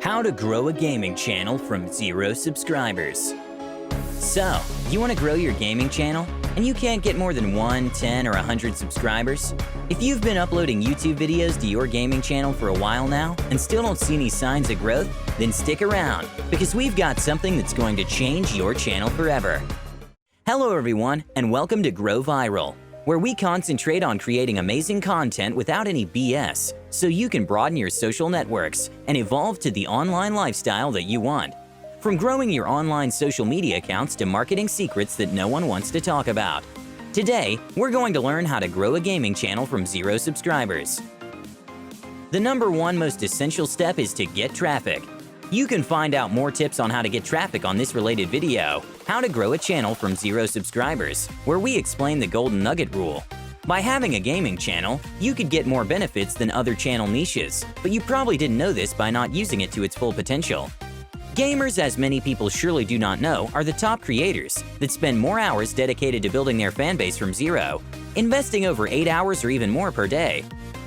How to grow a gaming channel from 0 subscribers. So, you want to grow your gaming channel and you can't get more than 1, 10, or 100 subscribers? If you've been uploading YouTube videos to your gaming channel for a while now and still don't see any signs of growth, then stick around because we've got something that's going to change your channel forever. Hello everyone, and welcome to Grow Viral, where we concentrate on creating amazing content without any BS, so you can broaden your social networks and evolve to the online lifestyle that you want. From growing your online social media accounts to marketing secrets that no one wants to talk about. Today, we're going to learn how to grow a gaming channel from 0 subscribers. The number one most essential step is to get traffic. You can find out more tips on how to get traffic on this related video, How to Grow a Channel from 0 Subscribers, where we explain the Golden Nugget rule. By having a gaming channel, you could get more benefits than other channel niches, but you probably didn't know this by not using it to its full potential. Gamers, as many people surely do not know, are the top creators that spend more hours dedicated to building their fanbase from 0, investing over 8 hours or even more per day.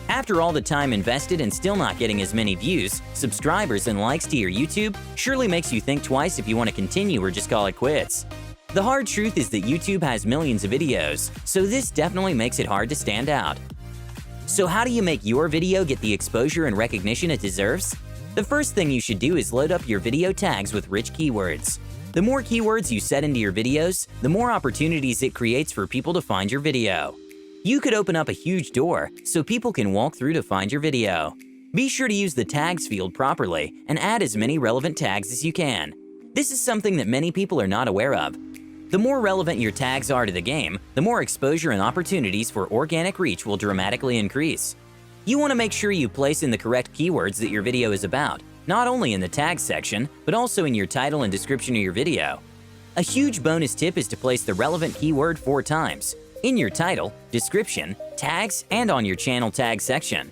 After all the time invested and still not getting as many views, subscribers, and likes to your YouTube surely makes you think twice if you want to continue or just call it quits. The hard truth is that YouTube has millions of videos, so this definitely makes it hard to stand out. So how do you make your video get the exposure and recognition it deserves? The first thing you should do is load up your video tags with rich keywords. The more keywords you set into your videos, the more opportunities it creates for people to find your video. You could open up a huge door so people can walk through to find your video. Be sure to use the tags field properly and add as many relevant tags as you can. This is something that many people are not aware of. The more relevant your tags are to the game, the more exposure and opportunities for organic reach will dramatically increase. You want to make sure you place in the correct keywords that your video is about, not only in the tags section, but also in your title and description of your video. A huge bonus tip is to place the relevant keyword 4 times. In your title, description, tags, and on your channel tag section.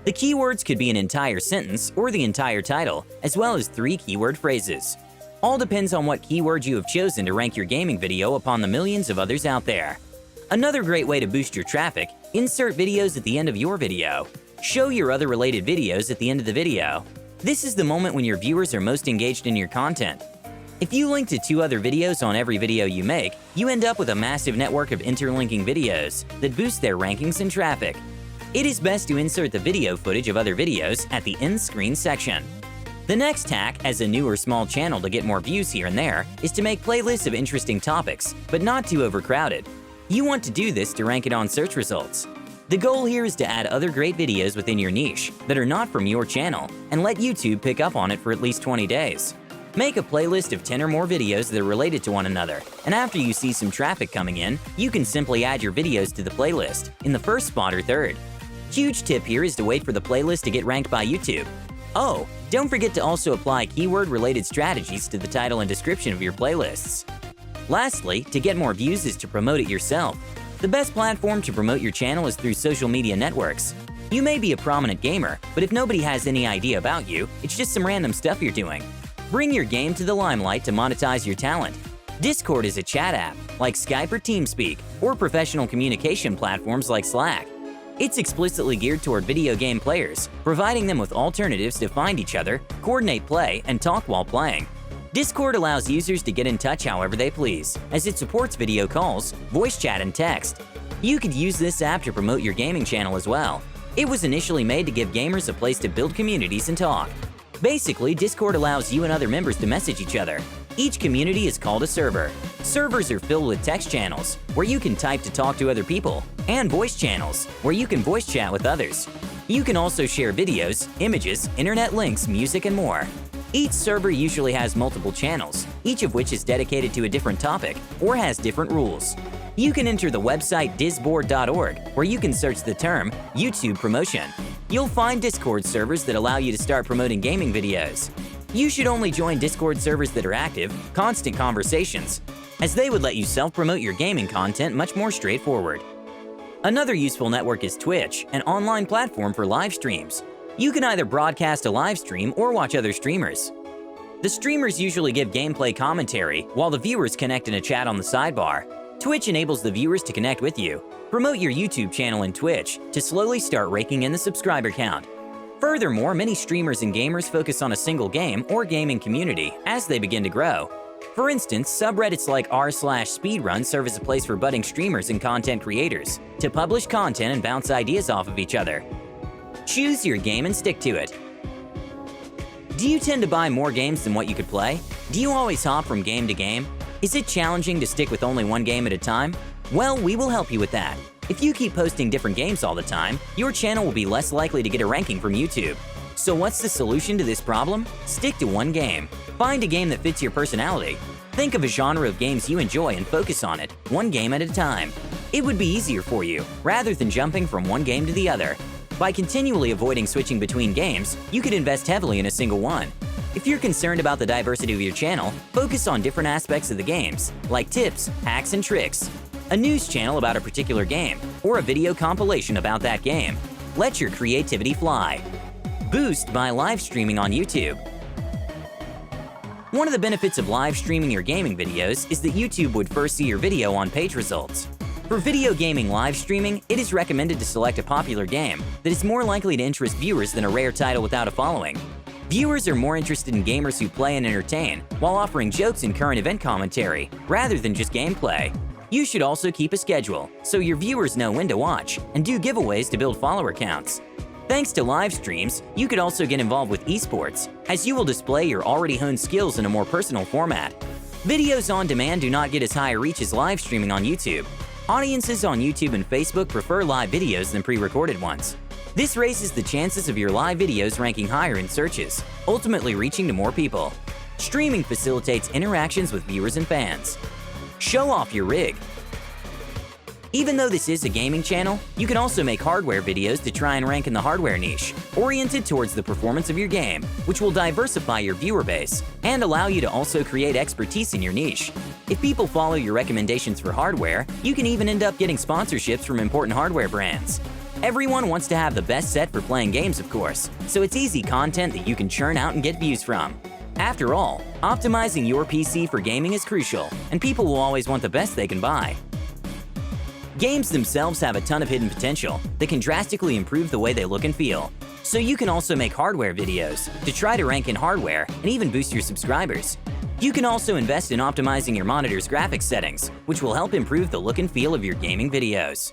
The keywords could be an entire sentence or the entire title, as well as 3 keyword phrases. All depends on what keyword you have chosen to rank your gaming video upon the millions of others out there. Another great way to boost your traffic, insert videos at the end of your video. Show your other related videos at the end of the video. This is the moment when your viewers are most engaged in your content. If you link to 2 other videos on every video you make, you end up with a massive network of interlinking videos that boost their rankings and traffic. It is best to insert the video footage of other videos at the end screen section. The next hack, as a new or small channel to get more views here and there, is to make playlists of interesting topics, but not too overcrowded. You want to do this to rank it on search results. The goal here is to add other great videos within your niche that are not from your channel and let YouTube pick up on it for at least 20 days. Make a playlist of 10 or more videos that are related to one another, and after you see some traffic coming in, you can simply add your videos to the playlist in the first spot or third. Huge tip here is to wait for the playlist to get ranked by YouTube. Oh, don't forget to also apply keyword-related strategies to the title and description of your playlists. Lastly, to get more views is to promote it yourself. The best platform to promote your channel is through social media networks. You may be a prominent gamer, but if nobody has any idea about you, it's just some random stuff you're doing. Bring your game to the limelight to monetize your talent. Discord is a chat app, like Skype or TeamSpeak, or professional communication platforms like Slack. It's explicitly geared toward video game players, providing them with alternatives to find each other, coordinate play, and talk while playing. Discord allows users to get in touch however they please, as it supports video calls, voice chat, and text. You could use this app to promote your gaming channel as well. It was initially made to give gamers a place to build communities and talk. Basically, Discord allows you and other members to message each other. Each community is called a server. Servers are filled with text channels, where you can type to talk to other people, and voice channels, where you can voice chat with others. You can also share videos, images, internet links, music, and more. Each server usually has multiple channels, each of which is dedicated to a different topic or has different rules. You can enter the website disboard.org, where you can search the term YouTube promotion. You'll find Discord servers that allow you to start promoting gaming videos. You should only join Discord servers that are active, constant conversations, as they would let you self-promote your gaming content much more straightforward. Another useful network is Twitch, an online platform for live streams. You can either broadcast a live stream or watch other streamers. The streamers usually give gameplay commentary, while the viewers connect in a chat on the sidebar. Twitch enables the viewers to connect with you. Promote your YouTube channel in Twitch to slowly start raking in the subscriber count. Furthermore, many streamers and gamers focus on a single game or gaming community as they begin to grow. For instance, subreddits like r/speedrun serve as a place for budding streamers and content creators to publish content and bounce ideas off of each other. Choose your game and stick to it. Do you tend to buy more games than what you could play? Do you always hop from game to game? Is it challenging to stick with only one game at a time? Well, we will help you with that. If you keep posting different games all the time, your channel will be less likely to get a ranking from YouTube. So what's the solution to this problem? Stick to one game. Find a game that fits your personality. Think of a genre of games you enjoy and focus on it, one game at a time. It would be easier for you, rather than jumping from one game to the other. By continually avoiding switching between games, you could invest heavily in a single one. If you're concerned about the diversity of your channel, focus on different aspects of the games, like tips, hacks, and tricks, a news channel about a particular game, or a video compilation about that game. Let your creativity fly. Boost by live streaming on YouTube. One of the benefits of live streaming your gaming videos is that YouTube would first see your video on page results. For video gaming live streaming, it is recommended to select a popular game that is more likely to interest viewers than a rare title without a following. Viewers are more interested in gamers who play and entertain, while offering jokes and current event commentary, rather than just gameplay. You should also keep a schedule, so your viewers know when to watch, and do giveaways to build follower counts. Thanks to live streams, you could also get involved with esports, as you will display your already honed skills in a more personal format. Videos on demand do not get as high a reach as live streaming on YouTube. Audiences on YouTube and Facebook prefer live videos than pre-recorded ones. This raises the chances of your live videos ranking higher in searches, ultimately reaching to more people. Streaming facilitates interactions with viewers and fans. Show off your rig. Even though this is a gaming channel, you can also make hardware videos to try and rank in the hardware niche, oriented towards the performance of your game, which will diversify your viewer base and allow you to also create expertise in your niche. If people follow your recommendations for hardware, you can even end up getting sponsorships from important hardware brands. Everyone wants to have the best set for playing games, of course, so it's easy content that you can churn out and get views from. After all, optimizing your PC for gaming is crucial, and people will always want the best they can buy. Games themselves have a ton of hidden potential that can drastically improve the way they look and feel. So you can also make hardware videos to try to rank in hardware and even boost your subscribers. You can also invest in optimizing your monitor's graphics settings, which will help improve the look and feel of your gaming videos.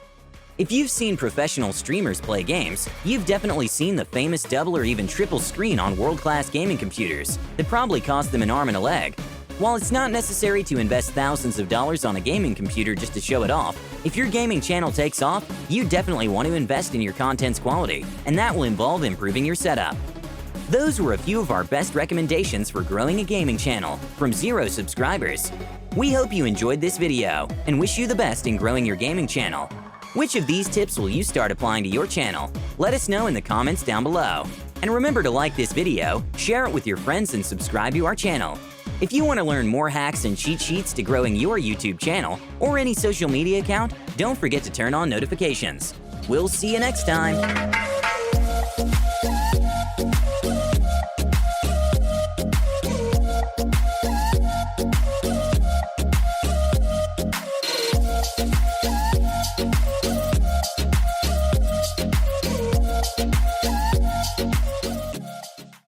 If you've seen professional streamers play games, you've definitely seen the famous double or even triple screen on world-class gaming computers that probably cost them an arm and a leg. While it's not necessary to invest thousands of dollars on a gaming computer just to show it off, if your gaming channel takes off, you definitely want to invest in your content's quality, and that will involve improving your setup. Those were a few of our best recommendations for growing a gaming channel from 0 subscribers. We hope you enjoyed this video and wish you the best in growing your gaming channel. Which of these tips will you start applying to your channel? Let us know in the comments down below. And remember to like this video, share it with your friends, and subscribe to our channel. If you want to learn more hacks and cheat sheets to growing your YouTube channel or any social media account, don't forget to turn on notifications. We'll see you next time.